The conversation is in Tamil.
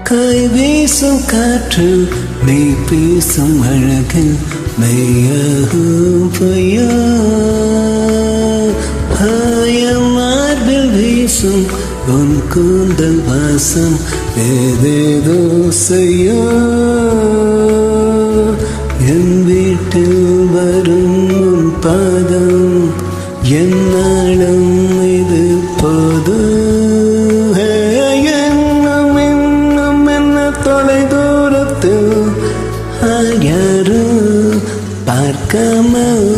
கை வீசும் காற்று நீ பேசும் அழகில் மெய்யாகும் பொய்யா மார்பில் வீசும் உன் கூந்தல் வாசம் ஏதேதோ செய்யா என் வீட்டில் வரும் உன் பாதம் என்னாலும் இது போது இன்னும் என்ன தொலை தூரத்தில் யாரும் பார்க்காமல்